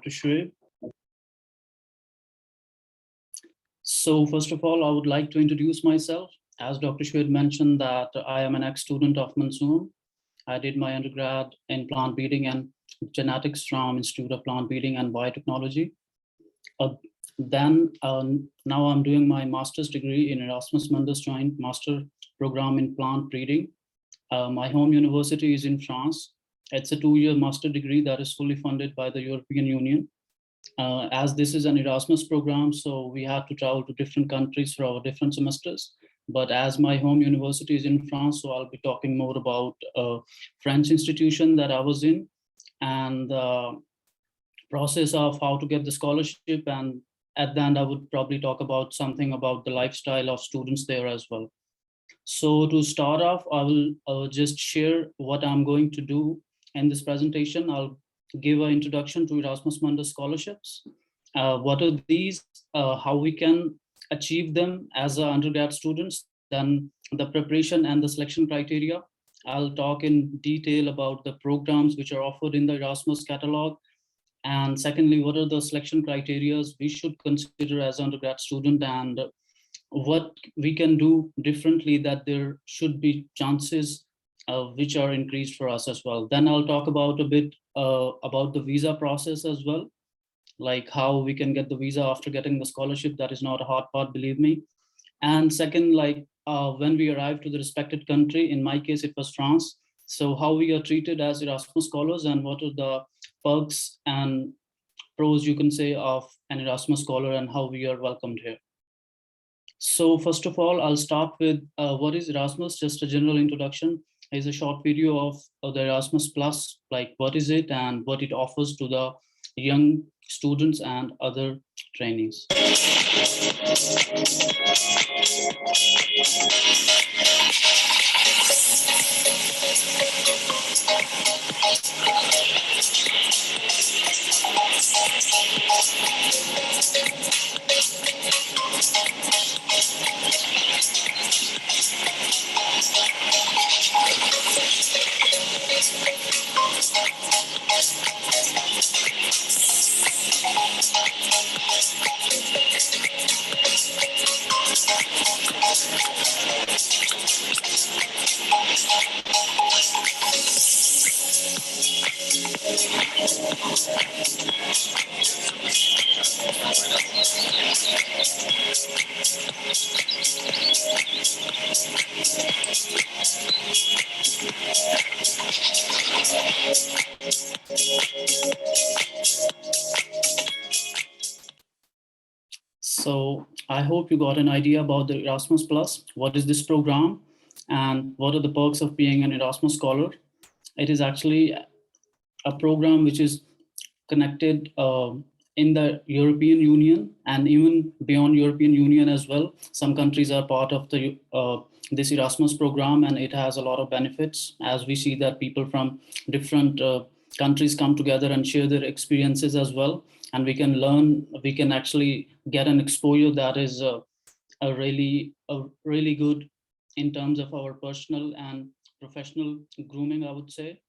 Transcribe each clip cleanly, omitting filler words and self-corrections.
Dr. Shoaib. So first of all, I would like to introduce myself. As Dr. Shoaib mentioned that I am an ex-student of Mansoor. I did my undergrad in plant breeding and genetics from Institute of Plant Breeding and Biotechnology. Now I'm doing my master's degree in Erasmus Mundus Joint Master Program in Plant Breeding. My home university is in France. It's a 2-year master degree that is fully funded by the European Union. As this is an Erasmus program, so we had to travel to different countries for our different semesters. But as my home university is in France, so I'll be talking more about a French institution that I was in and the process of how to get the scholarship. And at the end, I would probably talk about something about the lifestyle of students there as well. So to start off, I will just share what I'm going to do in this presentation. I'll give an introduction to Erasmus Mundus scholarships. What are these, how we can achieve them as undergrad students, then the preparation and the selection criteria. I'll talk in detail about the programs which are offered in the Erasmus catalog. And secondly, what are the selection criteria we should consider as undergrad student, and what we can do differently that there should be chances which are increased for us as well. Then I'll talk about a bit about the visa process as well, like how we can get the visa after getting the scholarship. That is not a hard part, believe me. And second, like when we arrive to the respected country, in my case, it was France. So how we are treated as Erasmus scholars and what are the perks and pros, you can say, of an Erasmus scholar and how we are welcomed here. So first of all, I'll start with what is Erasmus, just a general introduction. Is a short video of the Erasmus Plus, like what is it and what it offers to the young students and other trainees. So I hope you got an idea about the Erasmus Plus. What is this program and what are the perks of being an Erasmus scholar? It is actually a program which is connected in the European Union and even beyond European Union as well. Some countries are part of the this Erasmus program, and it has a lot of benefits, as we see that people from different countries come together and share their experiences as well. And we can learn, we can actually get an exposure that is a really good in terms of our personal and professional grooming, I would say.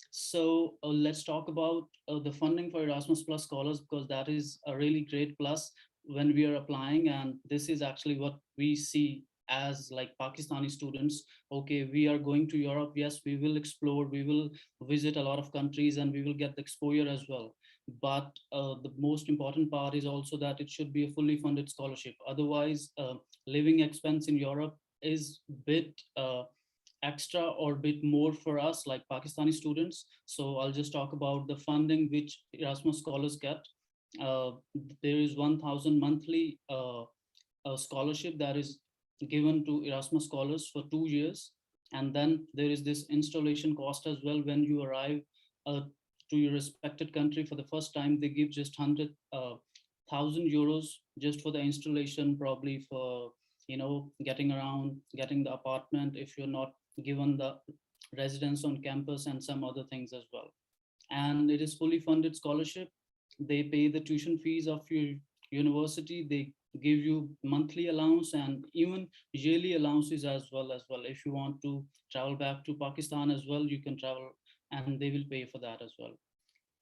So let's talk about the funding for Erasmus Plus scholars, because that is a really great plus when we are applying. And this is actually what we see as like Pakistani students. Okay, we are going to Europe. Yes, we will explore, we will visit a lot of countries and we will get the exposure as well. But the most important part is also that it should be a fully funded scholarship. Otherwise, living expense in Europe is bit extra or bit more for us like Pakistani students. So I'll just talk about the funding which Erasmus scholars get. There is 1,000 monthly scholarship that is given to Erasmus scholars for 2 years. And then there is this installation cost as well. When you arrive to your respected country for the first time, they give just 100,000 euros just for the installation, probably for getting around, getting the apartment if you're not given the residence on campus, and some other things as well. And it is fully funded scholarship. They pay the tuition fees of your university. They give you monthly allowance and even yearly allowances as well. If you want to travel back to Pakistan as well, you can travel and they will pay for that as well.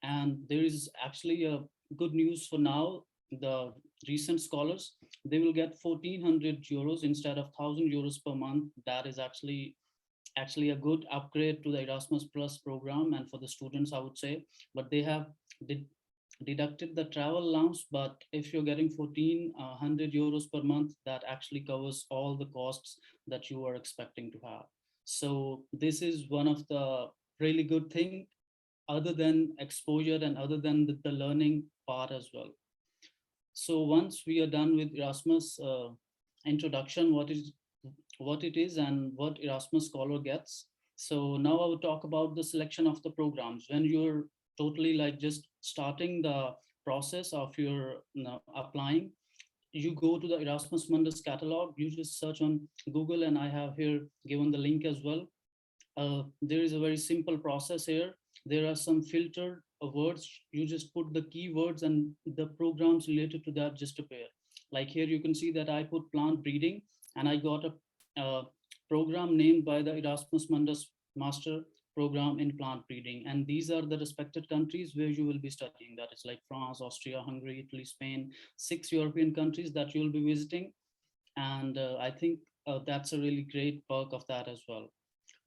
And there is actually a good news for now. The recent scholars, they will get 1400 euros instead of 1000 euros per month. That is actually a good upgrade to the Erasmus Plus program and for the students, I would say. But they have did, deducted the travel allowance. But if you're getting 1400 euros per month, that actually covers all the costs that you are expecting to have. So this is one of the really good thing, other than exposure and other than the learning part as well. So once we are done with Erasmus introduction, what it is and what Erasmus Scholar gets. So now I will talk about the selection of the programs. When you're totally like just starting the process of your applying, you go to the Erasmus Mundus catalog, you just search on Google, and I have here given the link as well. There is a very simple process here. There are some filtered words. You just put the keywords and the programs related to that just appear. Like here, you can see that I put plant breeding and I got a program named by the Erasmus Mundus Master Program in Plant Breeding. And these are the respected countries where you will be studying. That is like France, Austria, Hungary, Italy, Spain, 6 European countries that you will be visiting. And I think that's a really great perk of that as well.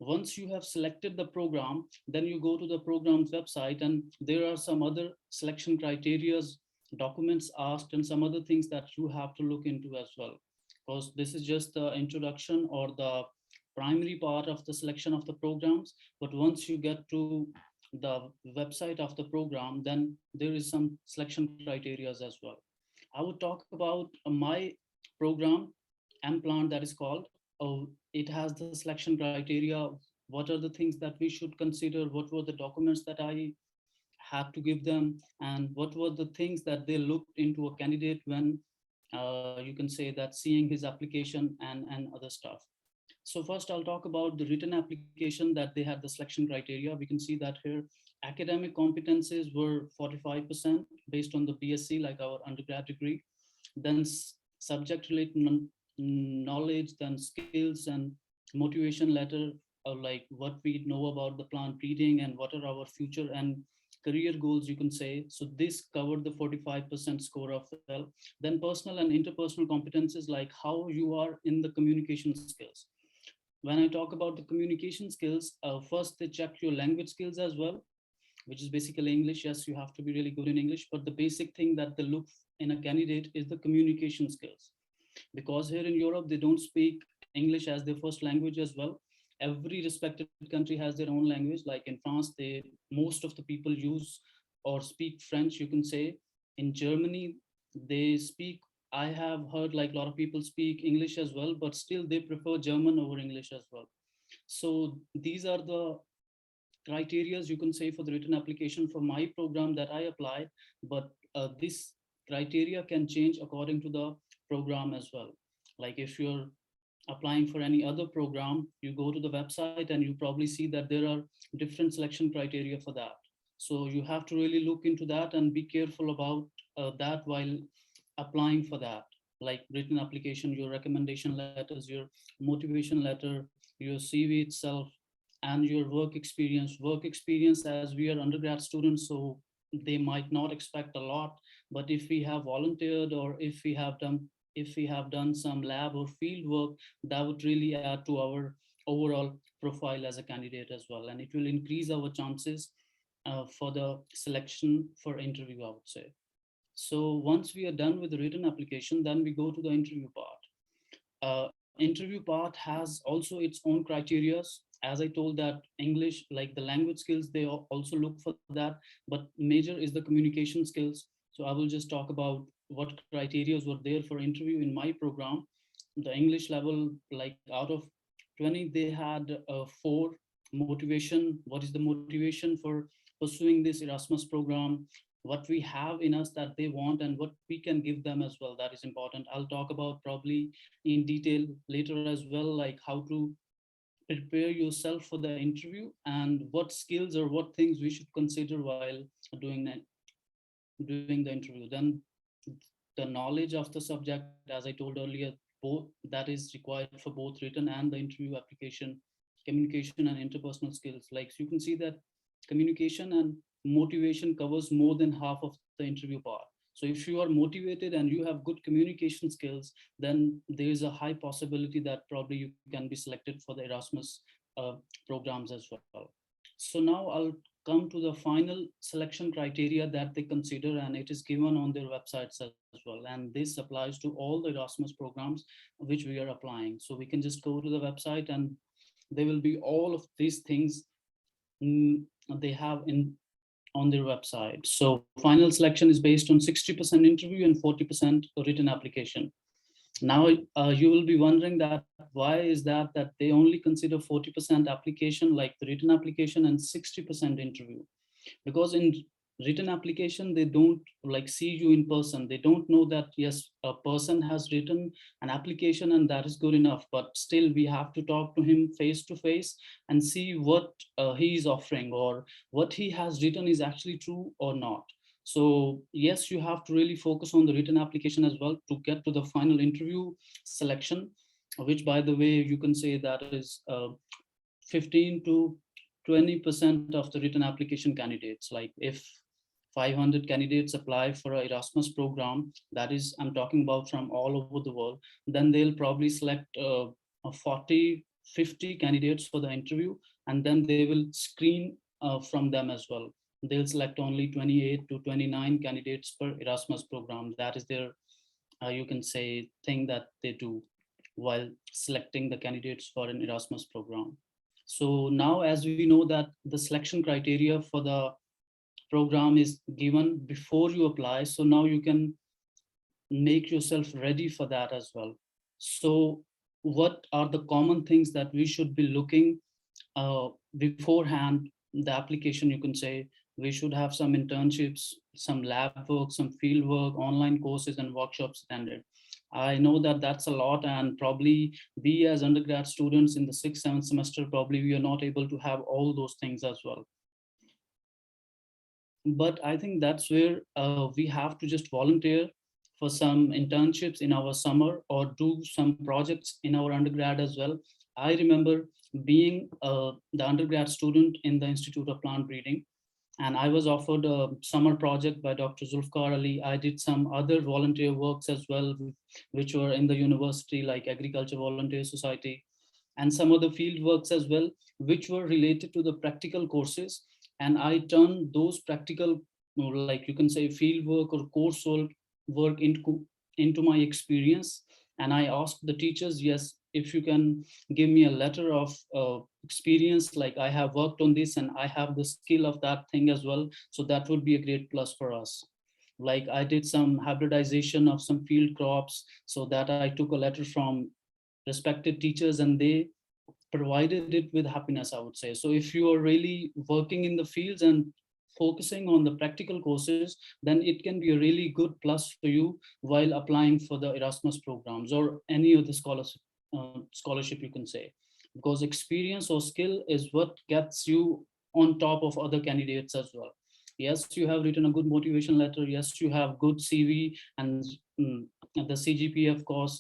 Once you have selected the program, then you go to the program's website, and there are some other selection criterias, documents asked, and some other things that you have to look into as well. Because this is just the introduction or the primary part of the selection of the programs. But once you get to the website of the program, then there is some selection criterias as well. I would talk about my program, M-Plant, that is called. It has the selection criteria. What are the things that we should consider? What were the documents that I had to give them? And what were the things that they looked into a candidate when you can say that seeing his application and other stuff. So first I'll talk about the written application that they had the selection criteria. We can see that here academic competencies were 45% based on the BSc, like our undergrad degree. Then subject related knowledge, then skills and motivation letter, like what we know about the plant breeding and what are our future and career goals, you can say. So this covered the 45% score of well. Then personal and interpersonal competences, like how you are in the communication skills. When I talk about the communication skills, first they check your language skills as well, which is basically English. Yes, you have to be really good in English, but the basic thing that they look in a candidate is the communication skills. Because here in Europe, they don't speak English as their first language as well. Every respected country has their own language. Like in France, most of the people use or speak French, you can say. In Germany, they speak, I have heard like a lot of people speak English as well, but still they prefer German over English as well. So these are the criterias, you can say, for the written application for my program that I applied. But this criteria can change according to the program as well. Like if you're applying for any other program, you go to the website and you probably see that there are different selection criteria for that. So you have to really look into that and be careful about that while applying for that. Like written application, your recommendation letters, your motivation letter, your CV itself, and your work experience. Work experience, as we are undergrad students, so they might not expect a lot. But if we have volunteered or if we have done some lab or field work, that would really add to our overall profile as a candidate as well, and it will increase our chances for the selection for interview, I would say. So once we are done with the written application, then we go to the interview part. Interview part has also its own criterias. As I told, that English, like the language skills, they also look for that, but major is the communication skills. So I will just talk about what criterias were there for interview in my program. The English level, like out of 20, they had four. Motivation, what is the motivation for pursuing this Erasmus program, what we have in us that they want and what we can give them as well, that is important. I'll talk about probably in detail later as well, like how to prepare yourself for the interview and what skills or what things we should consider while doing doing the interview. Then the knowledge of the subject, as I told earlier, both that is required for both written and the interview application. Communication and interpersonal skills, like so you can see that communication and motivation covers more than half of the interview part. So if you are motivated and you have good communication skills, then there is a high possibility that probably you can be selected for the Erasmus programs as well. So now I'll come to the final selection criteria that they consider, and it is given on their websites as well. And this applies to all the Erasmus programs which we are applying. So we can just go to the website and there will be all of these things mm, they have in on their website. So final selection is based on 60% interview and 40% written application. Now, you will be wondering that why is that they only consider 40% application, like the written application, and 60% interview? Because in written application, they don't like see you in person. They don't know that yes, a person has written an application and that is good enough, but still we have to talk to him face to face and see what he is offering, or what he has written is actually true or not. So yes, you have to really focus on the written application as well to get to the final interview selection, which by the way, you can say that is 15 to 20% of the written application candidates. Like if 500 candidates apply for a Erasmus program, that is, I'm talking about from all over the world, then they'll probably select 40, 50 candidates for the interview, and then they will screen from them as well. They'll select only 28 to 29 candidates per Erasmus program. That is their, you can say, thing that they do while selecting the candidates for an Erasmus program. So now, as we know that the selection criteria for the program is given before you apply, so now you can make yourself ready for that as well. So what are the common things that we should be looking beforehand the application? You can say we should have some internships, some lab work, some field work, online courses and workshops attended. I know that that's a lot, and probably we as undergrad students in the 6th, 7th semester, probably we are not able to have all those things as well. But I think that's where we have to just volunteer for some internships in our summer or do some projects in our undergrad as well. I remember being the undergrad student in the Institute of Plant Breeding, and I was offered a summer project by Dr. Zulfkar Ali. I did some other volunteer works as well, which were in the university, like Agriculture Volunteer Society, and some other field works as well, which were related to the practical courses. And I turned those practical, like you can say, field work or course work into my experience. And I asked the teachers, yes, if you can give me a letter of experience, like I have worked on this and I have the skill of that thing as well, so that would be a great plus for us. Like I did some hybridization of some field crops, so that I took a letter from respected teachers and they provided it with happiness, I would say. So if you are really working in the fields and focusing on the practical courses, then it can be a really good plus for you while applying for the Erasmus programs or any other scholarship, you can say. Because experience or skill is what gets you on top of other candidates as well. Yes, you have written a good motivation letter. Yes, you have good CV, and the CGPA, of course,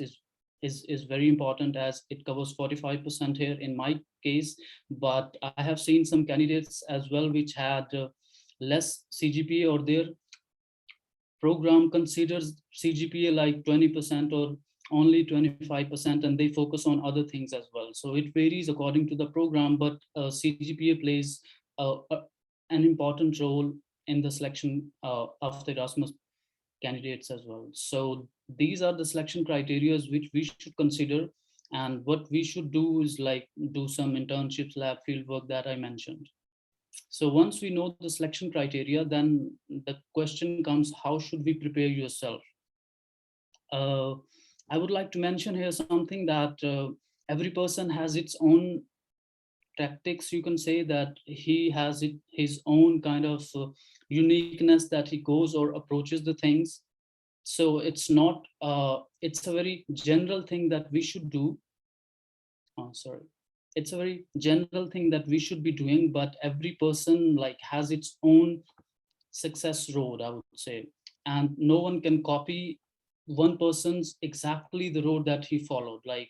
is very important as it covers 45% here in my case. But I have seen some candidates as well which had less CGPA, or their program considers CGPA like 20% or only 25%, and they focus on other things as well. So it varies according to the program, but CGPA plays an important role in the selection of the Erasmus candidates as well. So these are the selection criteria which we should consider. And what we should do is like do some internships, lab field work that I mentioned. So once we know the selection criteria, then the question comes, how should we prepare yourself? Uh, I would like to mention here something that every person has its own tactics. You can say that he has his own kind of uniqueness that he goes or approaches the things. So it's not it's a very general thing that we should do. Sorry, it's a very general thing that we should be doing, but every person like has its own success road, I would say. And no one can copy one person's exactly the road that he followed. Like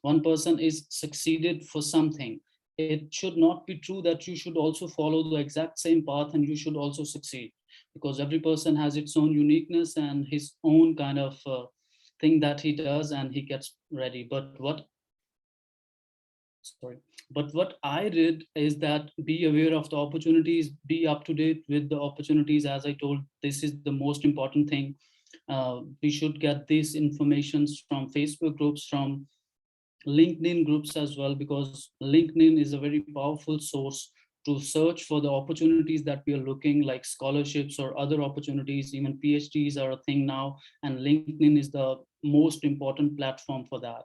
one person is succeeded for something, it should not be true that you should also follow the exact same path and you should also succeed, because every person has its own uniqueness and his own kind of thing that he does and he gets ready. Sorry but what I did is that be aware of the opportunities, be up to date with the opportunities. As I told, this is the most important thing. We should get these informations from Facebook groups, from LinkedIn groups as well, because LinkedIn is a very powerful source to search for the opportunities that we are looking, like scholarships or other opportunities. Even PhDs are a thing now, and LinkedIn is the most important platform for that.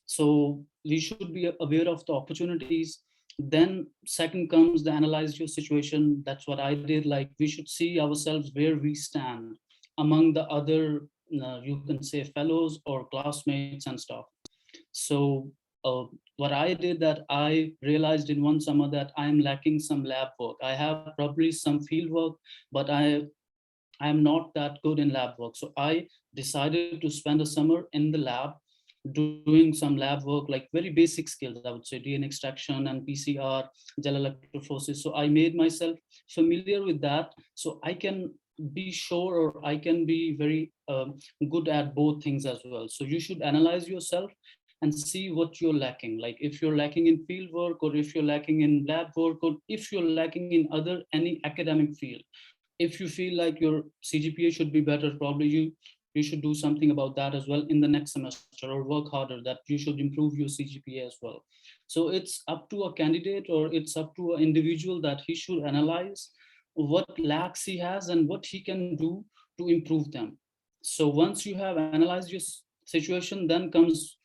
So we should be aware of the opportunities. Then second comes the analyze your situation. That's what I did. Like, we should see ourselves where we stand among the other, you can say, fellows or classmates and stuff. So what I did, that I realized in one summer that I am lacking some lab work. I have probably some field work, but I am not that good in lab work. So I decided to spend a summer in the lab doing some lab work, like very basic skills, I would say DNA extraction and PCR, gel electrophoresis. So I made myself familiar with that, so I can be sure, or I can be very good at both things as well. So you should analyze yourself and see what you're lacking. Like, if you're lacking in field work, or if you're lacking in lab work, or if you're lacking in other any academic field, if you feel like your CGPA should be better, probably you should do something about that as well in the next semester, or work harder that you should improve your CGPA as well. So it's up to a candidate, or it's up to an individual, that he should analyze what lacks he has and what he can do to improve them. So once you have analyzed your situation, then comes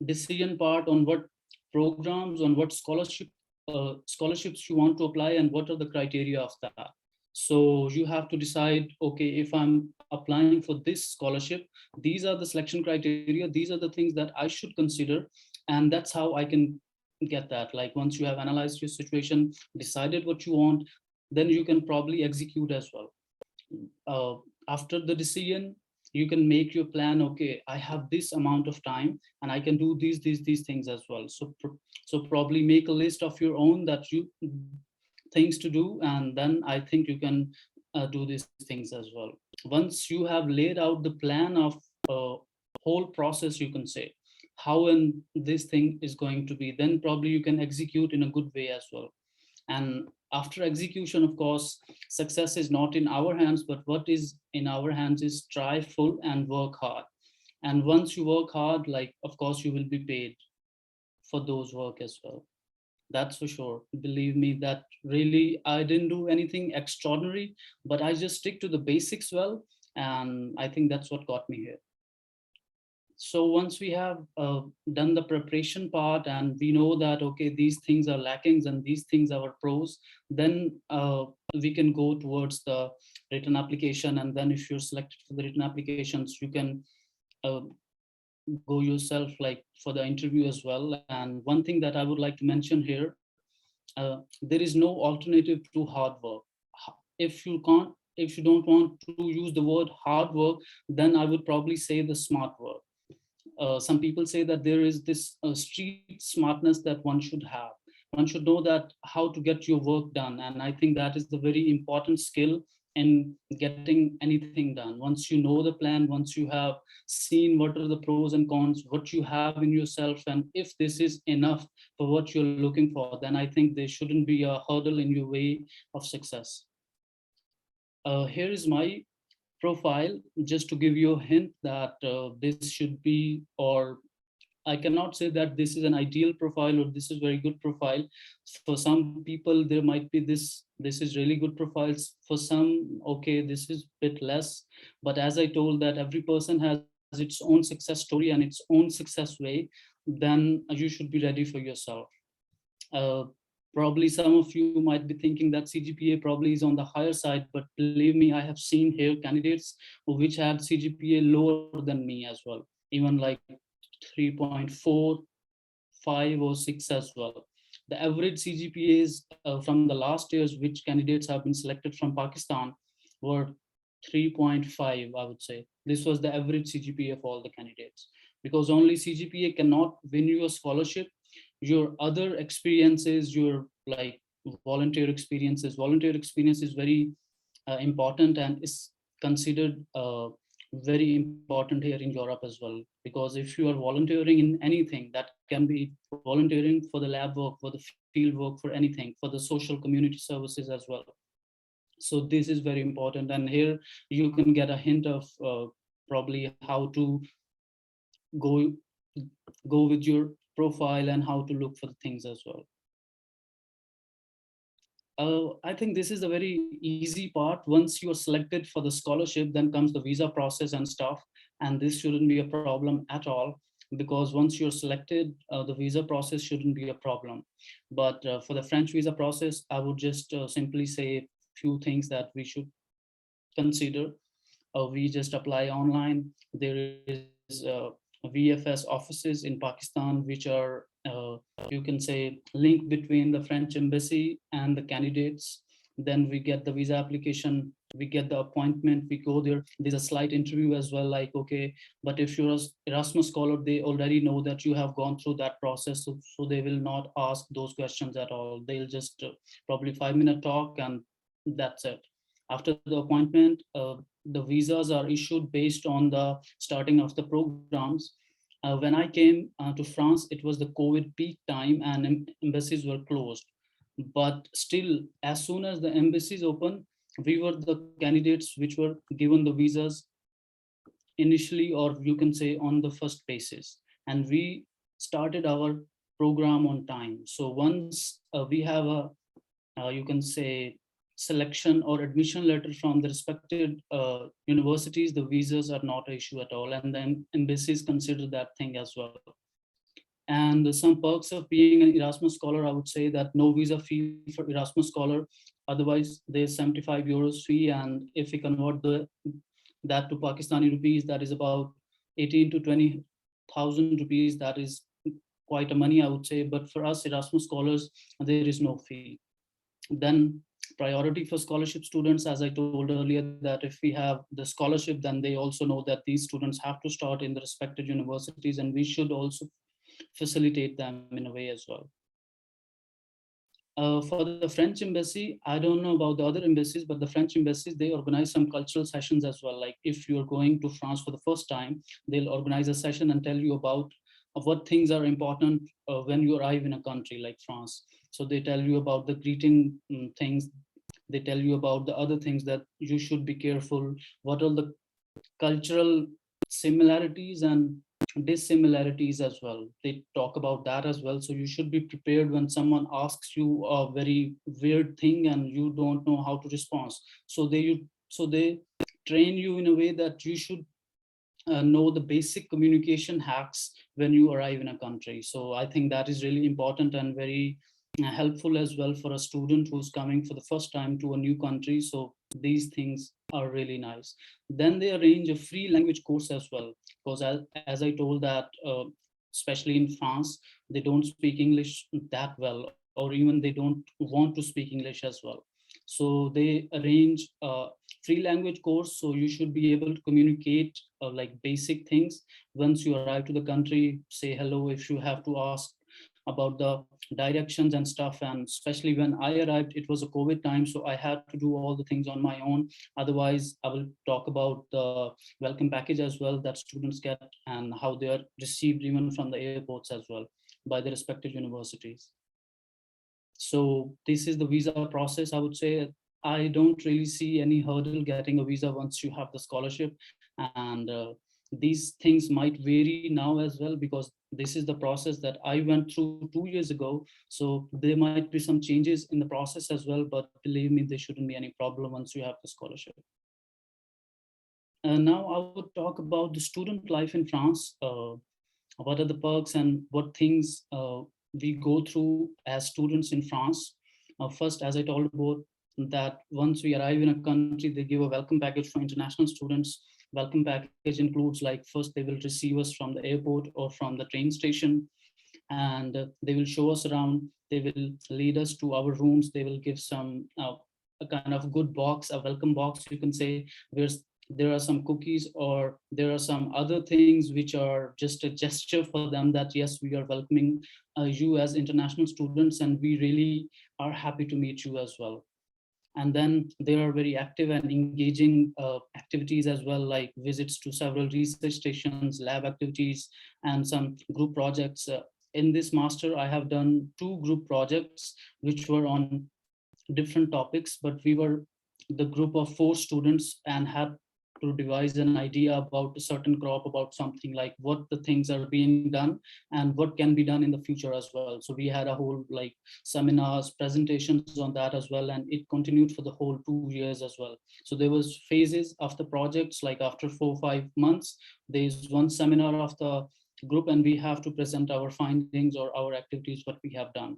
decision part on what programs, on what scholarships you want to apply, and what are the criteria of that. So you have to decide, okay, if I'm applying for this scholarship, these are the selection criteria, these are the things that I should consider, and that's how I can get that. Like, once you have analyzed your situation, decided what you want, then you can probably execute as well. uh, After the decision, you can make your plan. Okay, I have this amount of time and I can do these things as well. So so probably make a list of your own, that you things to do, and then I think you can do these things as well. Once you have laid out the plan of uh, whole process, you can say how and this thing is going to be, then probably you can execute in a good way as well. And after execution, of course, success is not in our hands, but what is in our hands is try full and work hard. And once you work hard, like, of course, you will be paid for those work as well. That's for sure. Believe me, that really I didn't do anything extraordinary, but I just stick to the basics well. And I think that's what got me here. So once we have done the preparation part, and we know that, okay, these things are lackings and these things are pros, then we can go towards the written application. And then if you're selected for the written applications, you can uh, go yourself, like, for the interview as well. And one thing that I would like to mention here, there is no alternative to hard work. If you don't want to use the word hard work, then I would probably say the smart work. Some people say that there is this street smartness that one should have. One should know that how to get your work done, and I think that is the very important skill in getting anything done. Once you know the plan, once you have seen what are the pros and cons, what you have in yourself, and if this is enough for what you're looking for, then I think there shouldn't be a hurdle in your way of success. Here is my profile, just to give you a hint that this should be, or I cannot say that this is an ideal profile or this is very good profile. For some people, there might be this is really good profiles. For some, okay, this is a bit less. But as I told, that every person has its own success story and its own success way, then you should be ready for yourself. Uh, Probably some of you might be thinking that CGPA probably is on the higher side, but believe me, I have seen here candidates which had CGPA lower than me as well, even like 3.4, 5 or 6 as well. The average CGPAs from the last years which candidates have been selected from Pakistan were 3.5, I would say. This was the average CGPA of all the candidates, because only CGPA cannot win you a scholarship. your other experiences, your like volunteer experience is very important and is considered very important here in Europe as well. Because if you are volunteering in anything, that can be volunteering for the lab work, for the field work, for anything, for the social community services as well. So this is very important, and here you can get a hint of probably how to go with your profile and how to look for the things as well. I think this is a very easy part. Once you are selected for the scholarship, then comes the visa process and stuff. And this shouldn't be a problem at all, because once you're selected, the visa process shouldn't be a problem. But for the French visa process, I would just simply say a few things that we should consider. We just apply online. There is VFS offices in Pakistan, which are, you can say, link between the French embassy and the candidates. Then we get the visa application, we get the appointment, we go there. There's a slight interview as well, like, okay, but if you're an Erasmus scholar, they already know that you have gone through that process. So they will not ask those questions at all. They'll just probably 5-minute talk, and that's it. After the appointment, the visas are issued based on the starting of the programs. When I came to France, it was the COVID peak time and embassies were closed. But still, as soon as the embassies opened, we were the candidates which were given the visas initially, or you can say on the first basis. And we started our program on time. So once we have a, you can say, selection or admission letter from the respected universities, the visas are not an issue at all, and then embassies consider that thing as well. And some perks of being an Erasmus scholar, I would say that no visa fee for Erasmus scholar. Otherwise, there's 75 euros fee, and if we convert that to Pakistani rupees, that is about 18 to 20,000 rupees. That is quite a money, I would say. But for us Erasmus scholars, there is no fee. Then priority for scholarship students, as I told earlier, that if we have the scholarship, then they also know that these students have to start in the respected universities, and we should also facilitate them in a way as well. For the French embassy, I don't know about the other embassies, but the French embassies, they organize some cultural sessions as well. Like if you're going to France for the first time, they'll organize a session and tell you about what things are important when you arrive in a country like France. So they tell you about the greeting things. They tell you about the other things that you should be careful. What are the cultural similarities and dissimilarities as well. They talk about that as well. So you should be prepared when someone asks you a very weird thing and you don't know how to respond. So they train you in a way that you should know the basic communication hacks when you arrive in a country. So I think that is really important and very helpful as well for a student who's coming for the first time to a new country. So these things are really nice. Then they arrange a free language course as well, because as I told that, especially in France, they don't speak English that well, or even they don't want to speak English as well. So they arrange a free language course, so you should be able to communicate like basic things. Once you arrive to the country, say hello if you have to ask about the directions and stuff. And especially when I arrived, it was a COVID time, so I had to do all the things on my own. Otherwise, I will talk about the welcome package as well that students get and how they are received even from the airports as well by the respective universities. So this is the visa process. I would say I don't really see any hurdle getting a visa once you have the scholarship. And these things might vary now as well, because this is the process that I went through 2 years ago. So there might be some changes in the process as well, but believe me, there shouldn't be any problem once you have the scholarship. Now I would talk about the student life in France. What are the perks and what things we go through as students in France. First, as I told about, that once we arrive in a country, they give a welcome package for international students. Welcome package includes, like, first they will receive us from the airport or from the train station, and they will show us around. They will lead us to our rooms. They will give some a kind of good box, a welcome box, you can say, where there are some cookies or there are some other things which are just a gesture for them that yes, we are welcoming you as international students, and we really are happy to meet you as well. And then there are very active and engaging activities as well, like visits to several research stations, lab activities, and some group projects. In this master, I have done 2 group projects which were on different topics, but we were the group of 4 students and had to devise an idea about a certain crop, about something like what the things are being done and what can be done in the future as well. So we had a whole like seminars, presentations on that as well, and it continued for the whole 2 years as well. So there was phases of the projects, like after 4 or 5 months, there is one seminar of the group and we have to present our findings or our activities, what we have done.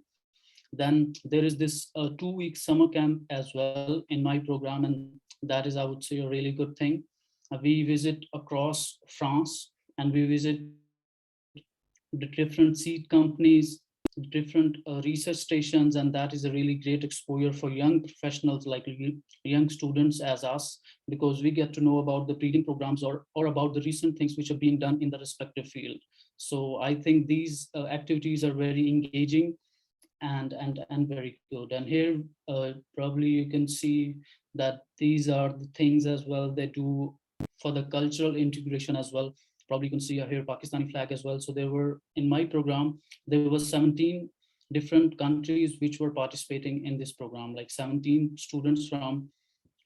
Then there is this 2 week summer camp as well in my program, and that is, I would say, a really good thing. We visit across France and we visit the different seed companies, different research stations, and that is a really great exposure for young professionals like young students as us, because we get to know about the breeding programs or about the recent things which are being done in the respective field. So I think these activities are very engaging and very good. And here probably you can see that these are the things as well they do for the cultural integration as well. Probably you can see here Pakistani flag as well. So there were, in my program, there was 17 different countries which were participating in this program, like 17 students from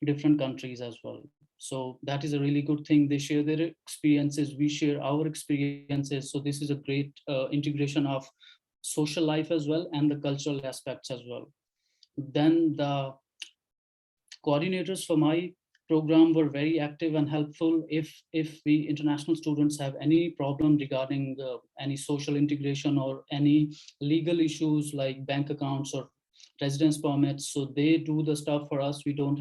different countries as well. So that is a really good thing. They share their experiences, we share our experiences. So this is a great integration of social life as well and the cultural aspects as well. Then the coordinators for my program were very active and helpful. If we international students have any problem regarding any social integration or any legal issues like bank accounts or residence permits, so they do the stuff for us. We don't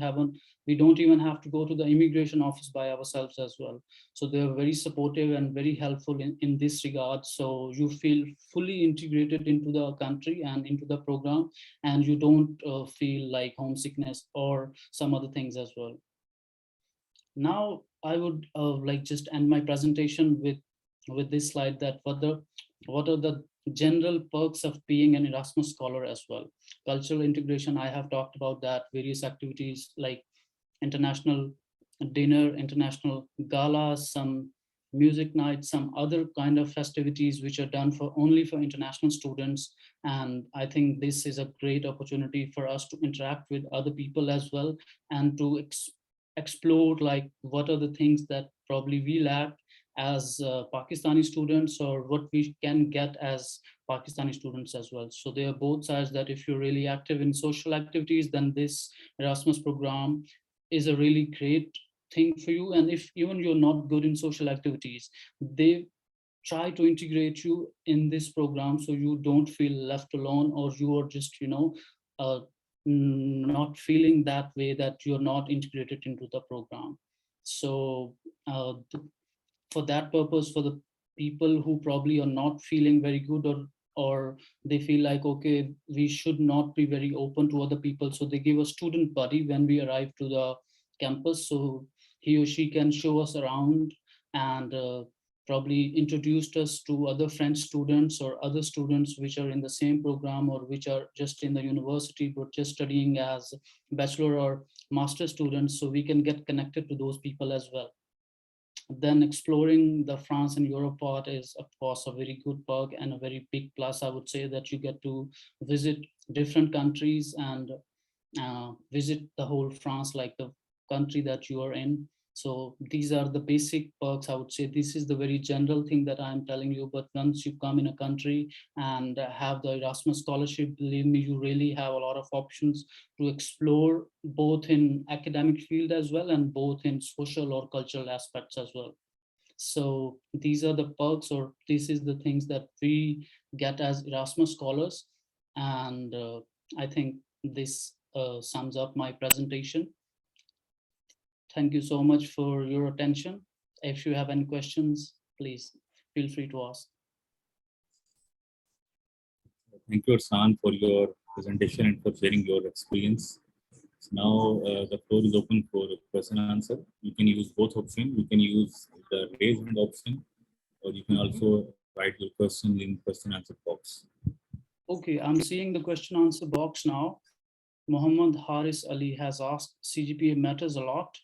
even have to go to the immigration office by ourselves as well. So they are very supportive and very helpful in this regard. So you feel fully integrated into the country and into the program, and you don't feel like homesickness or some other things as well. Now I would like just end my presentation with this slide, that what are the general perks of being an Erasmus scholar as well. Cultural integration, I have talked about that. Various activities like international dinner, international galas, some music nights, some other kind of festivities which are done for only for international students. And I think this is a great opportunity for us to interact with other people as well, and to explore like what are the things that probably we lack as Pakistani students, or what we can get as Pakistani students as well. So there are both sides, that if you're really active in social activities, then this Erasmus program is a really great thing for you. And if even you're not good in social activities, they try to integrate you in this program so you don't feel left alone, or you are just, uh, not feeling that way, that you're not integrated into the program. So for that purpose, for the people who probably are not feeling very good, or they feel like, okay, we should not be very open to other people, so they give a student buddy when we arrive to the campus, so he or she can show us around, and probably introduced us to other French students or other students which are in the same program, or which are just in the university but just studying as bachelor or master students, so we can get connected to those people as well. Then exploring the France and Europe part is of course a very good perk and a very big plus, I would say, that you get to visit different countries and visit the whole France, like the country that you are in. So these are the basic perks, I would say. This is the very general thing that I'm telling you, but once you come in a country and have the Erasmus scholarship, believe me, you really have a lot of options to explore, both in academic field as well, and both in social or cultural aspects as well. So these are the perks, or this is the things that we get as Erasmus scholars. And I think this sums up my presentation. Thank you so much for your attention. If you have any questions, please feel free to ask. Thank you, Arsan, for your presentation and for sharing your experience. Now the floor is open for question and answer. You can use both options. You can use the raise hand option, or you can also write your question in question answer box. Okay, I'm seeing the question answer box now. Muhammad Haris Ali has asked, CGPA matters a lot.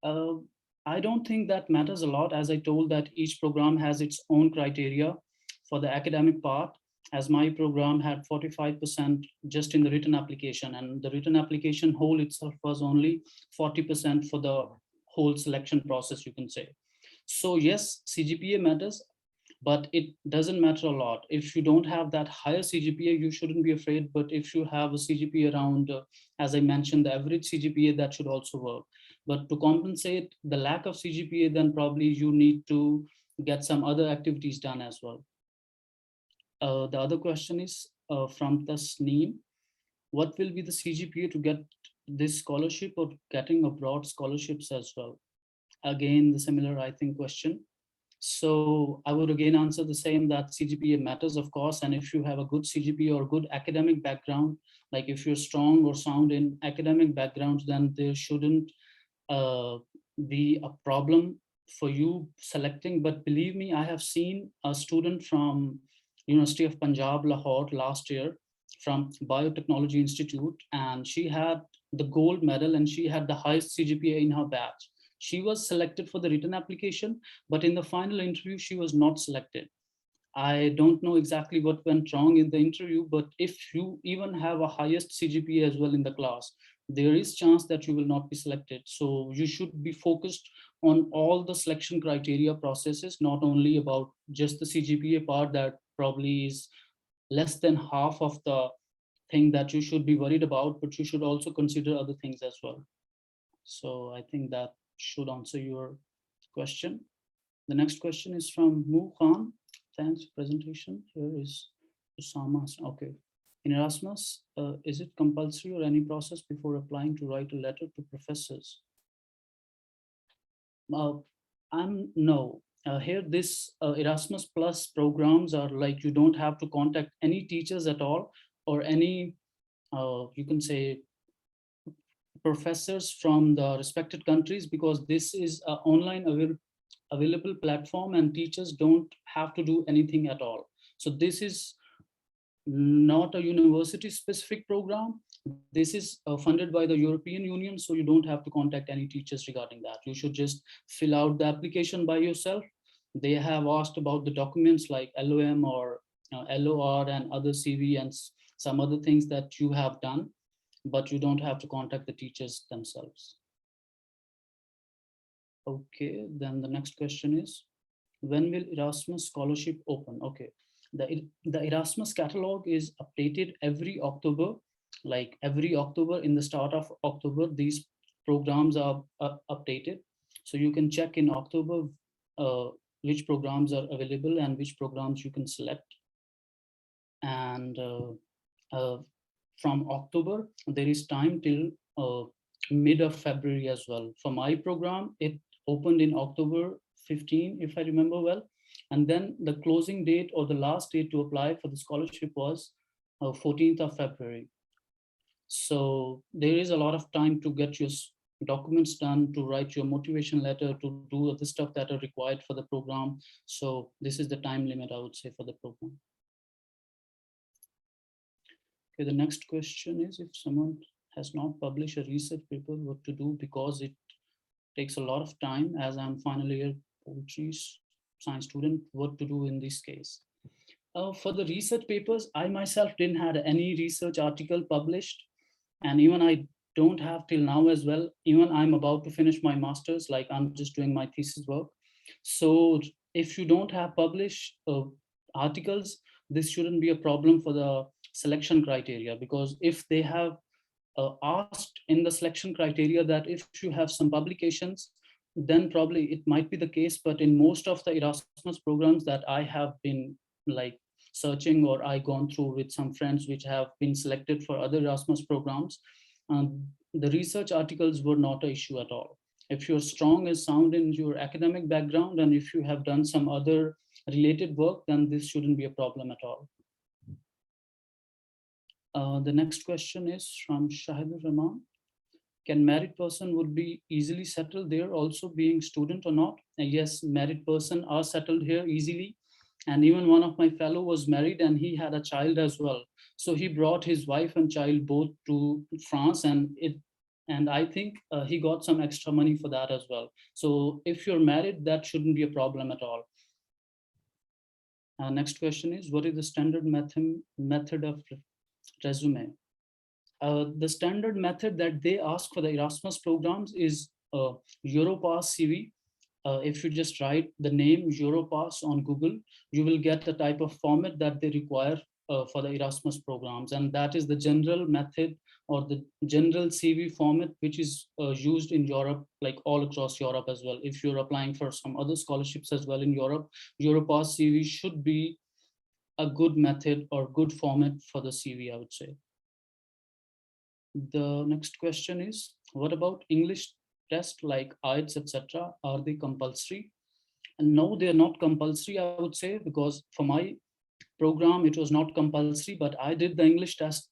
Uh, I don't think that matters a lot, as I told that each program has its own criteria for the academic part, as my program had 45% just in the written application, and the written application whole itself was only 40% for the whole selection process, you can say. So yes, CGPA matters, but it doesn't matter a lot. If you don't have that higher CGPA, you shouldn't be afraid. But if you have a CGPA around, as I mentioned, the average CGPA, that should also work. But to compensate the lack of CGPA, then probably you need to get some other activities done as well. The other question is from Tasneem. What will be the CGPA to get this scholarship or getting abroad scholarships as well? Again, the similar, I think, question. So I would again answer the same, that CGPA matters, of course. And if you have a good CGPA or good academic background, like if you're strong or sound in academic backgrounds, then there shouldn't be a problem for you selecting. But believe me, I have seen a student from University of Punjab, Lahore last year from Biotechnology Institute, and she had the gold medal and she had the highest CGPA in her batch. She was selected for the written application, but in the final interview, she was not selected. I don't know exactly what went wrong in the interview, but if you even have a highest CGPA as well in the class, there is chance that you will not be selected. So you should be focused on all the selection criteria processes, not only about just the CGPA part that probably is less than half of the thing that you should be worried about, but you should also consider other things as well. So I think that should answer your question. The next question is from Mu Khan. Thanks for presentation. Here is Usama. Okay. In Erasmus, is it compulsory or any process before applying to write a letter to professors? No. Here, this Erasmus Plus programs are like you don't have to contact any teachers at all, or any, you can say, professors from the respected countries, because this is an online available platform and teachers don't have to do anything at all. So this is not a university specific program. This is funded by the European Union, so you don't have to contact any teachers regarding that. You should just fill out the application by yourself. They have asked about the documents like LOM or LOR and other CV and some other things that you have done, but you don't have to contact the teachers themselves. Okay, then the next question is, when will Erasmus scholarship open? Okay, the Erasmus catalog is updated every October, like every October. In the start of October, these programs are updated. So you can check in October which programs are available and which programs you can select. And from October, there is time till mid of February as well. For my program, it opened in October 15, if I remember well. And then the closing date or the last date to apply for the scholarship was 14th of February. So there is a lot of time to get your documents done, to write your motivation letter, to do the stuff that are required for the program. So this is the time limit, I would say, for the program. Okay, the next question is, if someone has not published a research paper, what to do, because it takes a lot of time. As I'm final year poetry science student, what to do in this case? For the research papers, I myself didn't have any research article published, and even I don't have till now as well. Even I'm about to finish my master's, like I'm just doing my thesis work. So if you don't have published articles, this shouldn't be a problem for the selection criteria, because if they have asked in the selection criteria that if you have some publications, then probably it might be the case. But in most of the Erasmus programs that I have been like searching, or I gone through with some friends which have been selected for other Erasmus programs, the research articles were not an issue at all. If you're strong and sound in your academic background, and if you have done some other related work, then this shouldn't be a problem at all. The next question is from Shahid Rahman. can married person would be easily settled there also being student or not? Yes, married person are settled here easily. And even one of my fellow was married and he had a child as well. So he brought his wife and child both to France, and I think he got some extra money for that as well. So if you're married, that shouldn't be a problem at all. Next question is, what is the standard method of resume? The standard method that they ask for the Erasmus programs is Europass CV. If you just write the name Europass on Google, you will get the type of format that they require for the Erasmus programs. And that is the general method or the general CV format, which is used in Europe, like all across Europe as well. If you're applying for some other scholarships as well in Europe, Europass CV should be a good method or good format for the CV, I would say. The next question is, what about English test like IELTS, etc.? Are they compulsory? And no, they're not compulsory, I would say, because for my program, it was not compulsory, but I did the English test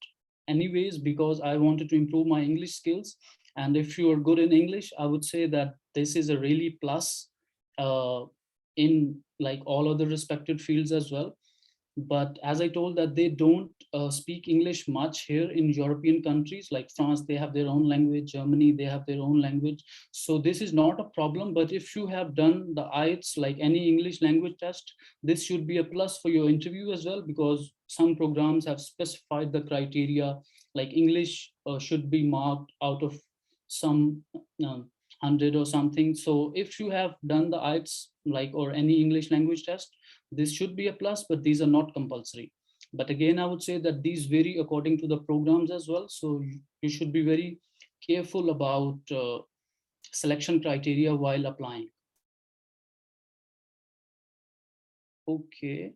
anyways because I wanted to improve my English skills. And if you are good in English, I would say that this is a really plus in like all other respected fields as well. But as I told that they don't speak English much here in European countries like France, they have their own language, Germany, they have their own language. So this is not a problem, but if you have done the IELTS, like any English language test, this should be a plus for your interview as well, because some programs have specified the criteria, like English should be marked out of some 100 or something. So if you have done the IELTS, like, or any English language test, this should be a plus, but these are not compulsory. But again, I would say that these vary according to the programs as well. So you should be very careful about selection criteria while applying. Okay.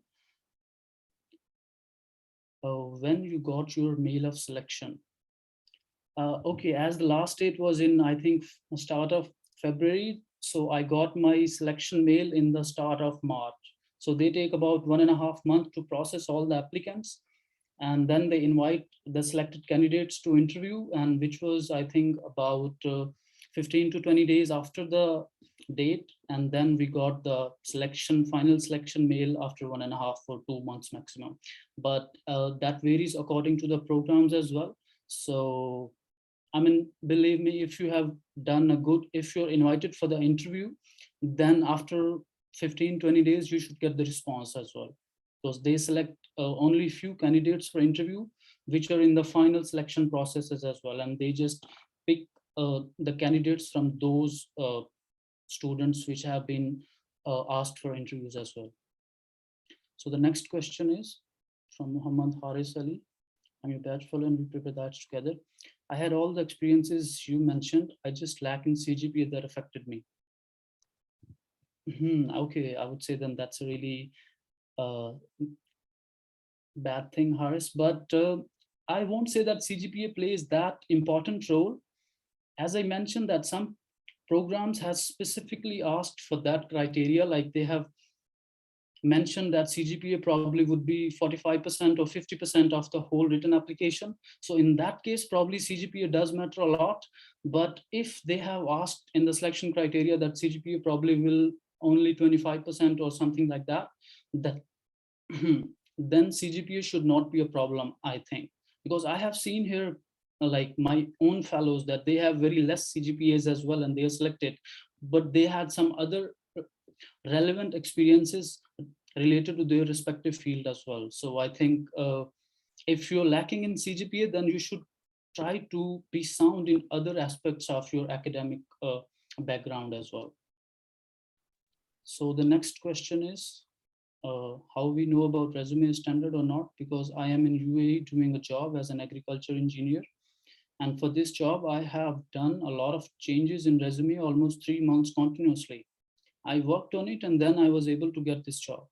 When you got your mail of selection? Okay, as the last date was in, I think, start of February. So I got my selection mail in the start of March. So they take about 1.5 months to process all the applicants. And then they invite the selected candidates to interview, and which was, I think, about 15 to 20 days after the date. And then we got the final selection mail after 1.5 or 2 months maximum. But that varies according to the programs as well. So I mean, believe me, if you have done a good, if you're invited for the interview, then after 15, 20 days, you should get the response as well. Because they select only few candidates for interview, which are in the final selection processes as well. And they just pick the candidates from those students which have been asked for interviews as well. So the next question is from Muhammad Haris Ali. I'm your batch fellow and we prepare that together. I had all the experiences you mentioned. I just lack in CGPA that affected me. Okay, I would say then that's a really bad thing, Haris. But I won't say that CGPA plays that important role. As I mentioned, that some programs has specifically asked for that criteria, like they have mentioned that CGPA probably would be 45% or 50% of the whole written application. So in that case, probably CGPA does matter a lot. But if they have asked in the selection criteria that CGPA probably will only 25% or something like that, then CGPA should not be a problem, I think. Because I have seen here, like my own fellows, that they have very less CGPAs as well and they are selected, but they had some other relevant experiences related to their respective field as well. So I think if you're lacking in CGPA, then you should try to be sound in other aspects of your academic background as well. So the next question is how we know about resume standard or not, because I am in UAE doing a job as an agriculture engineer. And for this job, I have done a lot of changes in resume almost 3 months continuously. I worked on it and then I was able to get this job.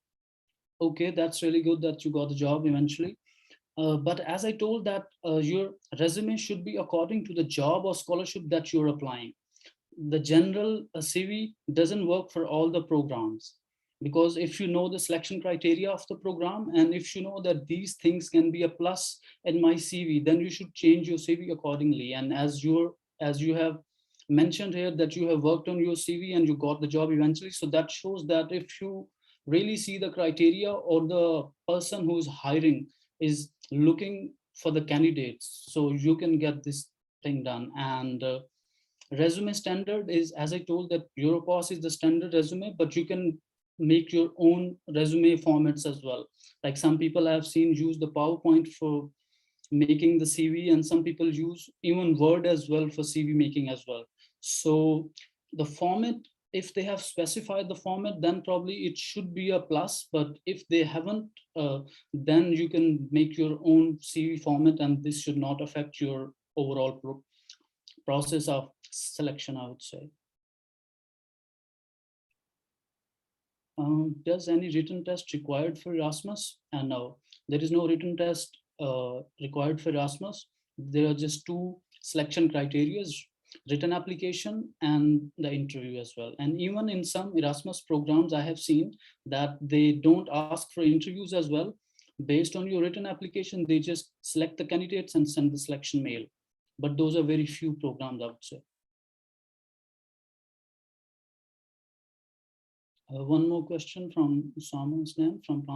Okay, that's really good that you got the job eventually. But as I told that your resume should be according to the job or scholarship that you're applying. The general CV doesn't work for all the programs, because if you know the selection criteria of the program and if you know that these things can be a plus in my CV, then you should change your CV accordingly. And as you're as you have mentioned here that you have worked on your CV and you got the job eventually. So that shows that if you really see the criteria, or the person who is hiring is looking for the candidates, so you can get this thing done. And resume standard is, as I told, that Europass is the standard resume, but you can make your own resume formats as well. Like some people I have seen use the PowerPoint for making the CV, and some people use even Word as well for CV making as well. So the format, if they have specified the format, then probably it should be a plus. But if they haven't, then you can make your own CV format, and this should not affect your overall process of selection, I would say. Does any written test required for Erasmus? And no, there is no written test required for Erasmus. There are just two selection criteria: written application and the interview as well. And even in some Erasmus programs, I have seen that they don't ask for interviews as well. Based on your written application, they just select the candidates and send the selection mail. But those are very few programs, I would say. One more question from Samuel's name from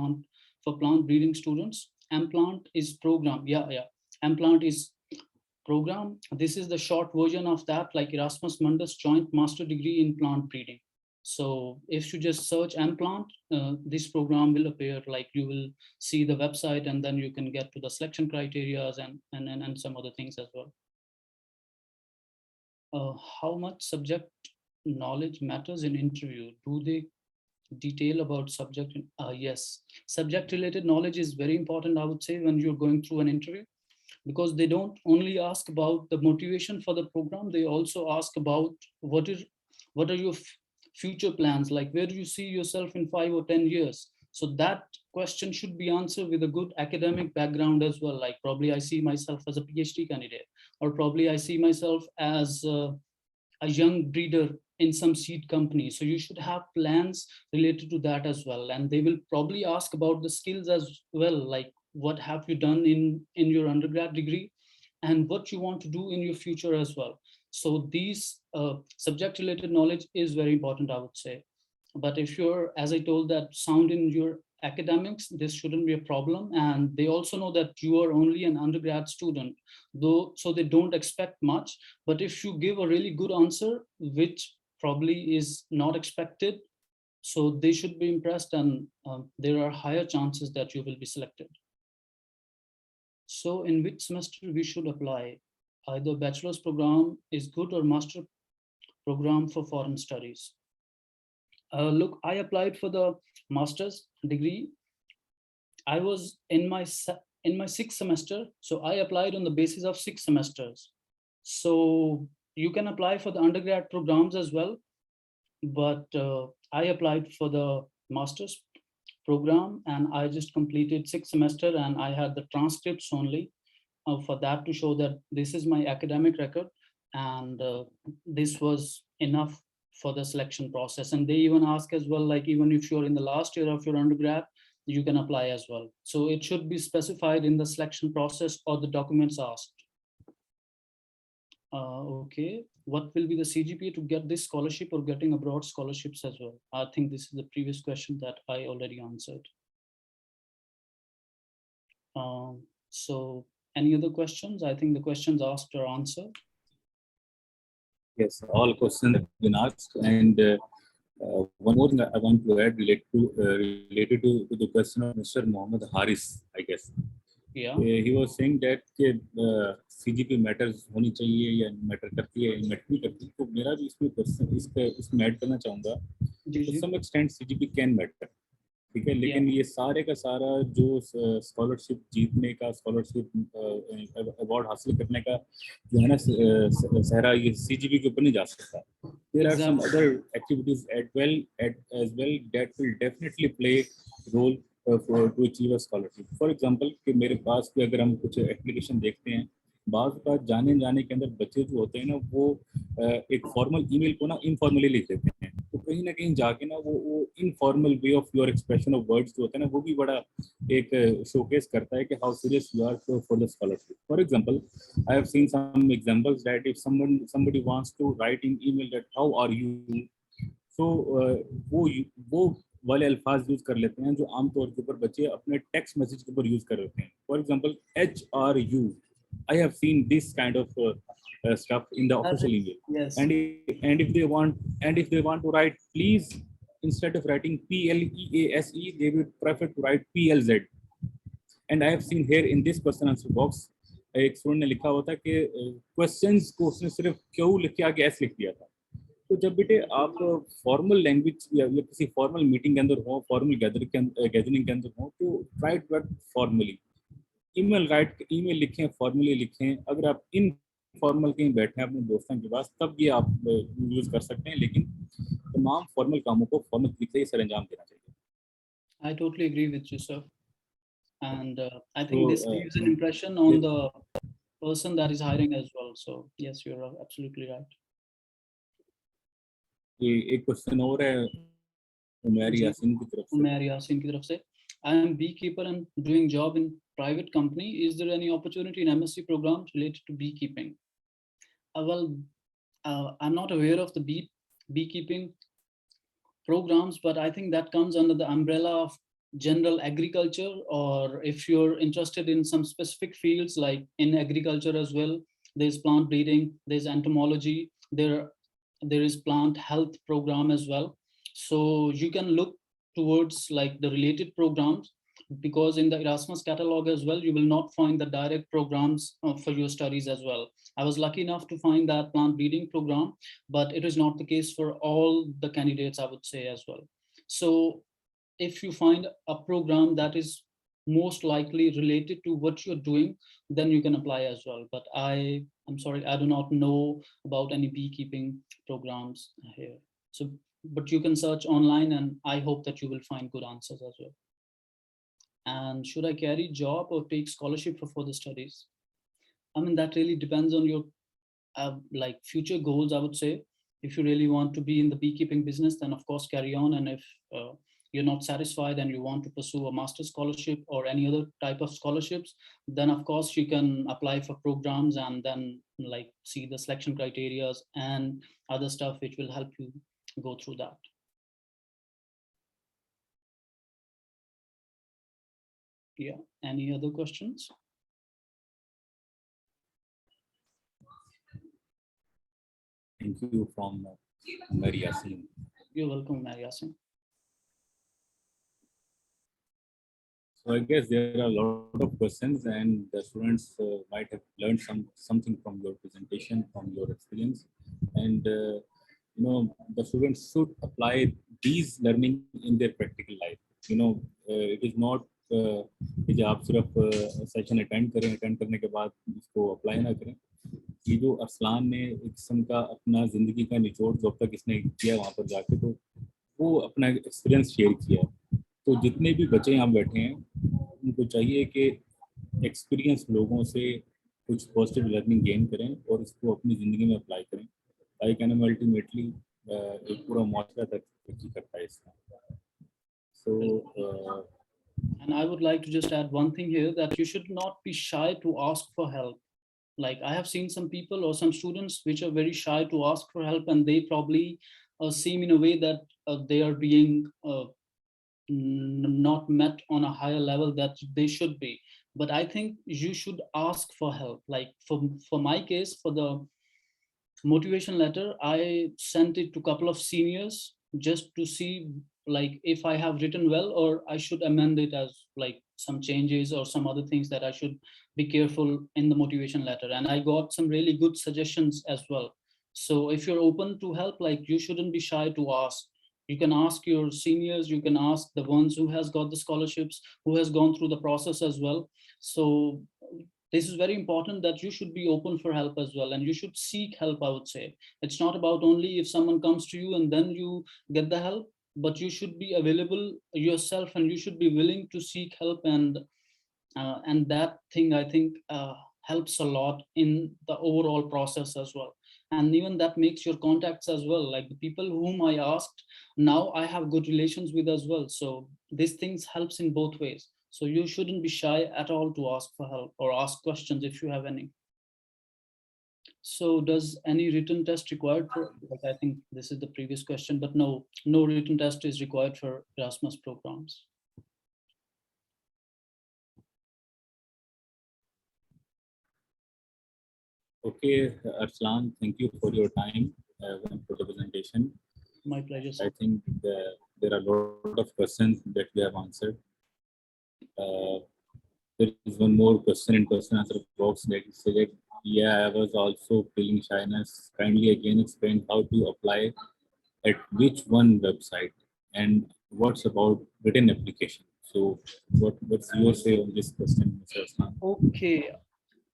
plant breeding students. M-Plant is program. Yeah. M-Plant is program. This is the short version of that, like Erasmus Mundus joint master degree in plant breeding. So if you just search M-Plant, this program will appear. Like you will see the website, and then you can get to the selection criteria and some other things as well. How much subject knowledge matters in interview? Do they detail about subject? Yes, subject related knowledge is very important, I would say, when you're going through an interview, because they don't only ask about the motivation for the program, they also ask about what are your future plans, like where do you see yourself in 5 or 10 years. So that question should be answered with a good academic background as well, like probably I see myself as a PhD candidate, or probably I see myself as a young breeder in some seed company. So you should have plans related to that as well. And they will probably ask about the skills as well, like what have you done in your undergrad degree and what you want to do in your future as well. So these subject related knowledge is very important, I would say. But if you're, as I told, that sound in your academics, this shouldn't be a problem. And they also know that you are only an undergrad student, though, so they don't expect much. But if you give a really good answer, which probably is not expected, so they should be impressed, and there are higher chances that you will be selected. So in which semester we should apply? Either bachelor's program is good or master program for foreign studies. Look, I applied for the master's degree. I was in my 6th semester, so I applied on the basis of 6 semesters. So you can apply for the undergrad programs as well, but I applied for the master's program, and I just completed 6th semester, and I had the transcripts only for that to show that this is my academic record, and this was enough for the selection process. And they even ask as well, like even if you're in the last year of your undergrad, you can apply as well. So it should be specified in the selection process or the documents asked. Okay, what will be the CGPA to get this scholarship or getting abroad scholarships as well? I think this is the previous question that I already answered. So any other questions? I think the questions asked are answered. Yes, all questions have been asked, and one more thing I want to add related to the question of Mr. Mohammed Haris, I guess. Yeah. He was saying that CGP matters होनी चाहिए या matter करती है, matter नहीं करती. तो मेरा भी इसमें क्वेश्चन इसमें ऐड करना चाहूँगा. To some extent CGP can matter, ठीक है, लेकिन ये सारे का सारा जो स्कॉलरशिप जीतने का, स्कॉलरशिप अवार्ड हासिल करने का जो है ना सहरा, ये CGP के ऊपर नहीं जा सकता. There are some other activities as well that will definitely play role to achieve a scholarship. For example, कि मेरे पास भी अगर हम कुछ एप्लीकेशन देखते हैं, बाज़ बार जाने के अंदर बच्चे जो होते हैं ना, वो एक फॉर्मल ईमेल को ना इनफॉर्मली लिख देते हैं. तो कहीं ना कहीं जाके ना वो informal way of your expression of words जो होता है ना, वो भी बड़ा एक showcase करता है कि how serious you are for the scholarship. For example, I have seen some examples that if somebody wants to write in email that how are you, so वो वाले अल्फाज यूज कर लेते हैं जो आमतौर के ऊपर बच्चे अपने टेक्स्ट मैसेज के ऊपर यूज कर लेते हैं. For example HRU, I have seen this kind of stuff in the That official is, email. yes. And if they want to write please, instead of writing PLEASE, they would prefer to write PLZ. And I have seen here in this question answer box एक student ने लिखा हुआ था कि questions को उसने सिर्फ क्यों लिख के आगे एस लिख दिया था. तो जब बेटे आप फॉर्मल लैंग्वेज या किसी फॉर्मल मीटिंग के अंदर हो, फॉर्मल गैदरिंग के अंदर हो, तो राइट वर्ड फॉर्मली. ईमेल लिखें, फॉर्मली लिखें. अगर आप इन फॉर्मल कहीं बैठे हैं अपने दोस्तों के पास, तब ये आप यूज कर सकते हैं, लेकिन तमाम फॉर्मल कामों को फॉर्मल तरीके से सर अंजाम देना चाहिए. I totally agree with you, sir. And I think this leaves an impression on the person that is hiring as well. So yes, you're absolutely right. ये एक क्वेश्चन और है उमैर यासीन की तरफ से. उमैर यासीन की तरफ से, I am beekeeper and doing job in private company. Is there any opportunity in MSc programs related to beekeeping? Well, I'm not aware of the beekeeping programs, but I think that comes under the umbrella of general agriculture, or if you're interested in some specific fields like in agriculture as well, there's plant breeding, there's entomology, there is plant health program as well. So you can look towards like the related programs, because in the Erasmus catalog as well, you will not find the direct programs for your studies as well. I was lucky enough to find that plant breeding program, but it is not the case for all the candidates, I would say as well. So if you find a program that is most likely related to what you're doing, then you can apply as well. But I'm sorry, I do not know about any beekeeping programs here. So, but you can search online, and I hope that you will find good answers as well. And should I carry job or take scholarship for further studies? I mean, that really depends on your like future goals, I would say. If you really want to be in the beekeeping business, then of course carry on. And if you're not satisfied and you want to pursue a master's scholarship or any other type of scholarships, then of course you can apply for programs and then like see the selection criteria and other stuff which will help you go through that. Yeah, any other questions? Thank you from Umar Yasin. You're welcome, Umar Yasin. So I guess there are a lot of questions, and the students might have learned something from your presentation, from your experience, and the students should apply these learning in their practical life. It is not कि आप सिर्फ session attend करने के बाद इसको apply ना करें. ये जो अरसलान ने एक किस्म का अपना ज़िंदगी का निचोड़ जो अब तक इसने किया वहाँ पर जाके, तो वो अपना एक्सपीरियंस शेयर किया. तो जितने भी बच्चे यहाँ बैठे हैं, उनको चाहिए कि एक्सपीरियंस लोगों से कुछ पॉजिटिव लर्निंग गेन करें और इसको अपनी ज़िंदगी में अप्लाई करें. ताकि कहने में अल्टीमेटली एक पूरा माशरा तक तरक्की करता है इसका. So and I would like to just add one thing here, that you should not be shy to ask for help. Like I have seen some people or some students which are very shy to ask for help, and they probably seem in a way that they are being not met on a higher level that they should be. But I think you should ask for help. Like for my case, for the motivation letter, I sent it to a couple of seniors just to see like if I have written well, or I should amend it as like some changes or some other things that I should be careful in the motivation letter. And I got some really good suggestions as well. So if you're open to help, like you shouldn't be shy to ask. You can ask your seniors, you can ask the ones who has got the scholarships, who has gone through the process as well. So this is very important, that you should be open for help as well, and you should seek help, I would say. It's not about only if someone comes to you and then you get the help, but you should be available yourself and you should be willing to seek help. And that thing, I think, helps a lot in the overall process as well. And even that makes your contacts as well, like the people whom I asked, now I have good relations with as well. So these things helps in both ways. So you shouldn't be shy at all to ask for help or ask questions if you have any. So does any written test required for, like, I think this is the previous question, but no, no written test is required for Erasmus programs. Okay, Arslan, thank you for your time and for the presentation. My pleasure, I sir. think there are a lot of questions that we have answered. There is one more question in question answer box that said, yeah, I was also feeling shyness. Kindly again explain how to apply at which one website and what's about written application. So what's your say on this question, Mr. Aslan? Okay,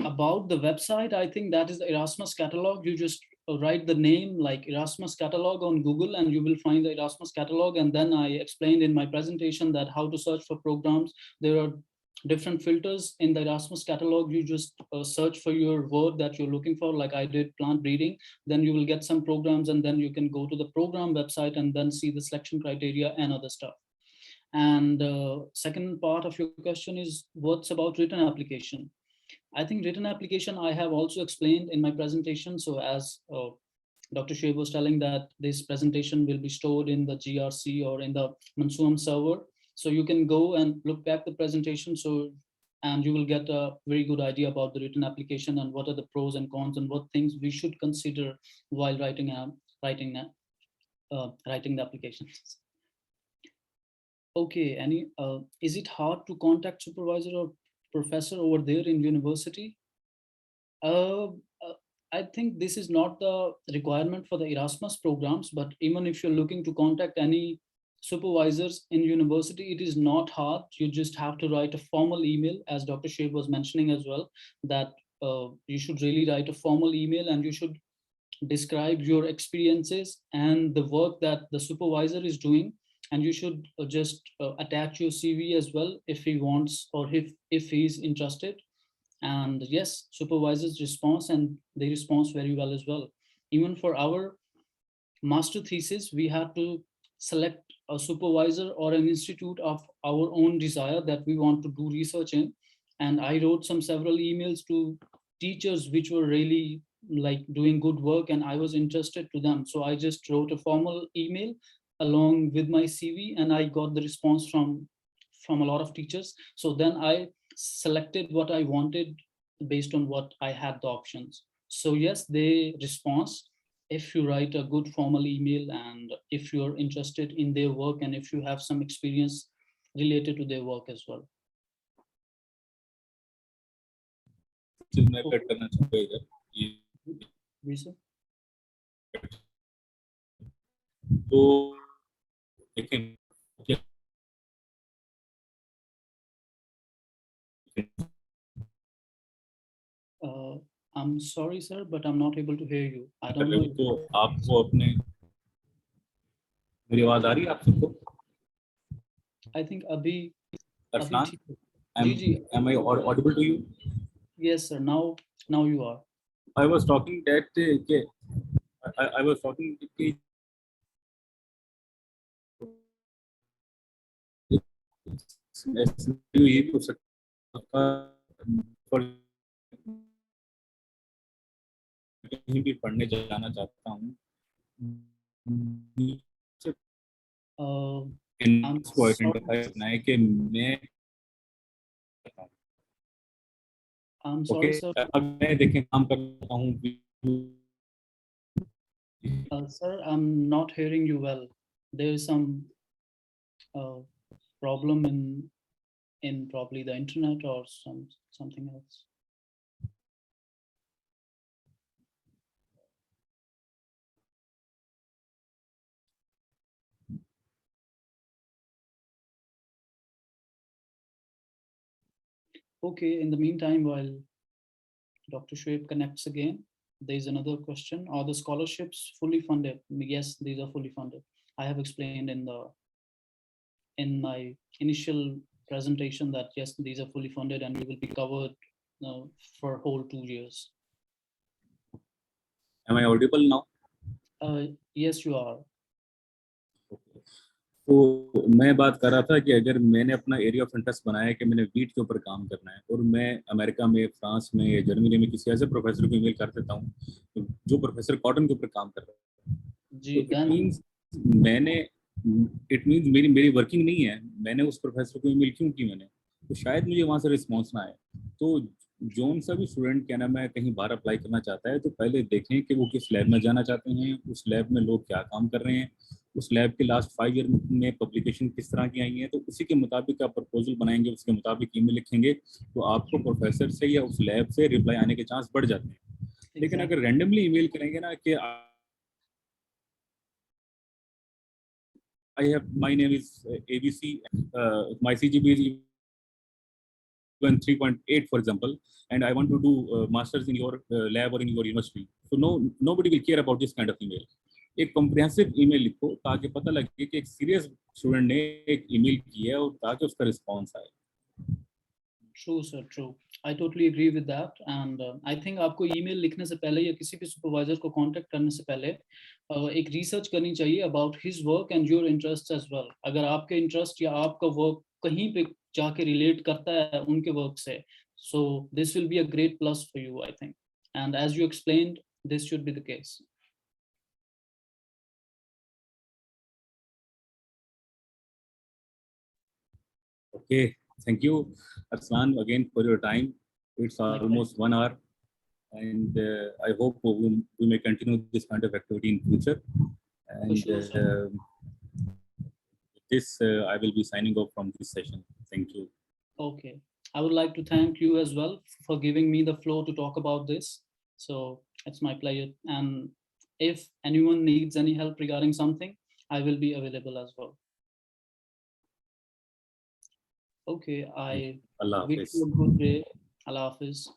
about the website, I think that is the Erasmus catalog. You just write the name like Erasmus catalog on Google and you will find the Erasmus catalog. And then I explained in my presentation that how to search for programs. There are different filters in the Erasmus catalog. You just search for your word that you're looking for, like I did plant breeding. Then you will get some programs and then you can go to the program website and then see the selection criteria and other stuff. And second part of your question is what's about written application? I think written application I have also explained in my presentation. So as Dr. Shoaib was telling that this presentation will be stored in the GRC or in the Mansoom server. So you can go and look back the presentation. So, and you will get a very good idea about the written application and what are the pros and cons and what things we should consider while writing the application. Okay, is it hard to contact supervisor or professor over there in university? Uh, uh, I think this is not the requirement for the Erasmus programs, but even if you're looking to contact any supervisors in university, it is not hard. You just have to write a formal email, as Dr. Shoaib was mentioning as well, that you should really write a formal email and you should describe your experiences and the work that the supervisor is doing. And you should just attach your CV as well if he wants or if he's interested. And yes, supervisors response and they respond very well as well. Even for our master thesis, we had to select a supervisor or an institute of our own desire that we want to do research in. And I wrote some several emails to teachers which were really like doing good work and I was interested to them. So I just wrote a formal email along with my CV and I got the response from a lot of teachers. So then I selected what I wanted based on what I had the options. So yes, they respond if you write a good formal email and if you're interested in their work and if you have some experience related to their work as well. मैं cut करना चाहूँगा इधर जी sir. तो देखिए I'm sorry, sir, but I'm not able to hear you. I don't know. तो आपको अपने मेरी आवाज आ रही है आप सबको? I think अभी Arslan, ji ji. am I audible to you? Yes, sir. Now you are. I was talking that I was talking कि ये हो सकता है कहीं भी पढ़ने जाना चाहता हूँ इसको आइडेंटिफाई करना है कि मैं I'm sorry, sir. अब मैं देखें काम करता हूँ Sir, I'm not hearing you well. There is some problem in probably the internet or something else. Okay, in the meantime, while Dr. Shoaib connects again, there is another question. Are the scholarships fully funded? Yes, these are fully funded. I have explained in my initial presentation that yes, these are fully funded and we will be covered for whole 2 years. Am I audible now? Yes, you are. Okay. तो मैं बात कर रहा था कि अगर मैंने अपना एरिया ऑफ इंटरेस्ट बनाया कि मैंने वीट के ऊपर काम करना है और मैं अमेरिका में, फ्रांस में या जर्मनी में किसी ऐसे प्रोफेसर को ईमेल कर देता हूँ जो प्रोफेसर कॉटन के ऊपर काम कर रहा है, जी, तो मैंने इट मीन्स मेरी मेरी वर्किंग नहीं है, मैंने उस प्रोफेसर को ईमेल क्यों की मैंने, तो शायद मुझे वहाँ से रिस्पॉन्स ना आए। तो जोन सा भी स्टूडेंट क्या नाम है कहीं बाहर अप्लाई करना चाहता है तो पहले देखें कि वो किस लैब में जाना चाहते हैं, उस लैब में लोग क्या काम कर रहे हैं, उस लैब के लास्ट 5 ईयर में पब्लिकेशन किस तरह की आई हैं, तो उसी के मुताबिक आप प्रपोजल बनाएंगे, उसके मुताबिक ईमेल लिखेंगे, तो आपको प्रोफेसर से या उस लैब से रिप्लाई आने के चांस बढ़ जाते हैं। लेकिन अगर रैंडमली ईमेल करेंगे ना कि I have my name is ABC, my CGP is even 3.8 for example, and I want to do masters in your lab or in your university, so nobody will care about this kind of email. एक comprehensive email लिखो ताकि पता लगे कि एक serious student ने एक email की है और ताकि उसका रिस्पांस आए। True, sir, true. I totally agree with that. And I think आपको ईमेल लिखने से पहले या किसी भी सुपरवाइजर को कांटेक्ट करने से पहले एक रिसर्च करनी चाहिए about his work and your interest as well. अगर आपके इंटरेस्ट या आपका वर्क कहीं पे जाके रिलेट करता है उनके वर्क से, so this will be a great plus for you, I think. And as you explained, this should be the case. Okay, thank you, Arslan, again for your time. It's almost 1 hour, and I hope we may continue this kind of activity in future. And Sure, this I will be signing off from this session. Thank you. okay. I would like to thank you as well for giving me the floor to talk about this. So it's my pleasure. And if anyone needs any help regarding something, I will be available as well. Okay, I Allah wish Hafiz. you a good day. Allah Hafiz.